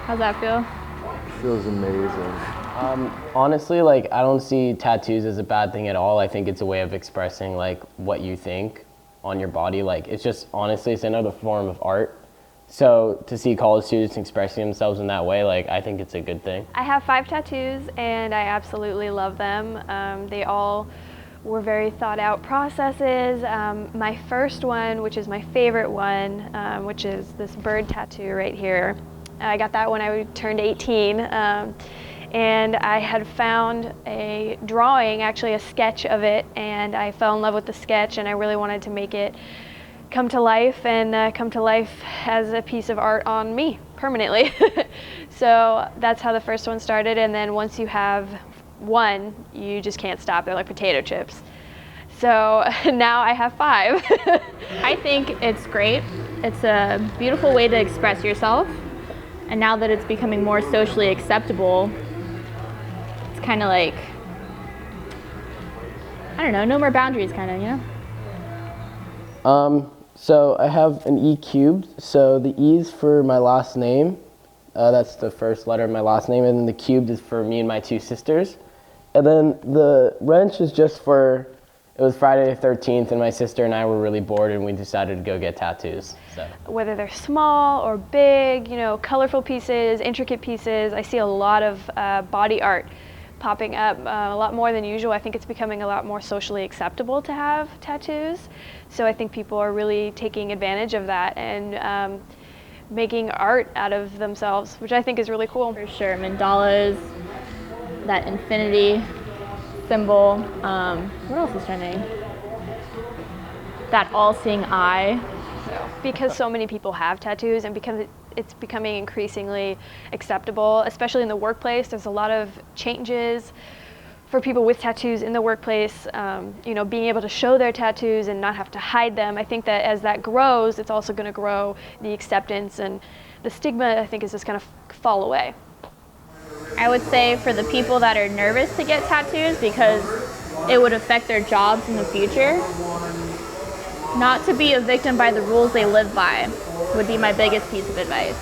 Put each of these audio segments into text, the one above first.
How's that feel? Feels amazing. Honestly, like, I don't see tattoos as a bad thing at all. I think it's a way of expressing like what you think on your body. Like, it's just, honestly, it's another form of art. So to see college students expressing themselves in that way, like, I think it's a good thing. I have 5 tattoos and I absolutely love them. They all were very thought out processes. My first one, which is my favorite one, which is this bird tattoo right here. I got that when I turned 18. And I had found a drawing, actually a sketch of it, and I fell in love with the sketch and I really wanted to make it come to life and come to life as a piece of art on me permanently. So that's how the first one started, and then once you have one, you just can't stop. They're like potato chips. So now I have 5. I think it's great. It's a beautiful way to express yourself, and now that it's becoming more socially acceptable, it's kind of like, I don't know, no more boundaries, kind of, you know? So I have an E cubed. So the E is for my last name. That's the first letter of my last name. And then the cubed is for me and my 2 sisters. And then the wrench is just for, it was Friday the 13th and my sister and I were really bored and we decided to go get tattoos. So whether they're small or big, you know, colorful pieces, intricate pieces, I see a lot of body art popping up, a lot more than usual. I think it's becoming a lot more socially acceptable to have tattoos. So I think people are really taking advantage of that and making art out of themselves, which I think is really cool. For sure, mandalas, that infinity symbol. What else is trending? That all-seeing eye. Because so many people have tattoos and because it's becoming increasingly acceptable, especially in the workplace. There's a lot of changes for people with tattoos in the workplace, you know, being able to show their tattoos and not have to hide them. I think that as that grows, it's also going to grow the acceptance, and the stigma, I think, is just going to fall away. I would say for the people that are nervous to get tattoos because it would affect their jobs in the future, not to be a victim by the rules they live by would be my biggest piece of advice.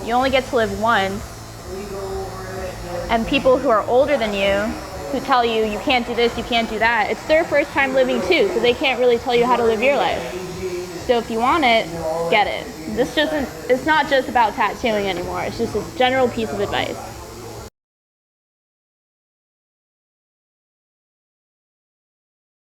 You only get to live once, and people who are older than you, who tell you you can't do this, you can't do that, it's their first time living too, so they can't really tell you how to live your life. So if you want it, get it. It's not just about tattooing anymore, it's just a general piece of advice.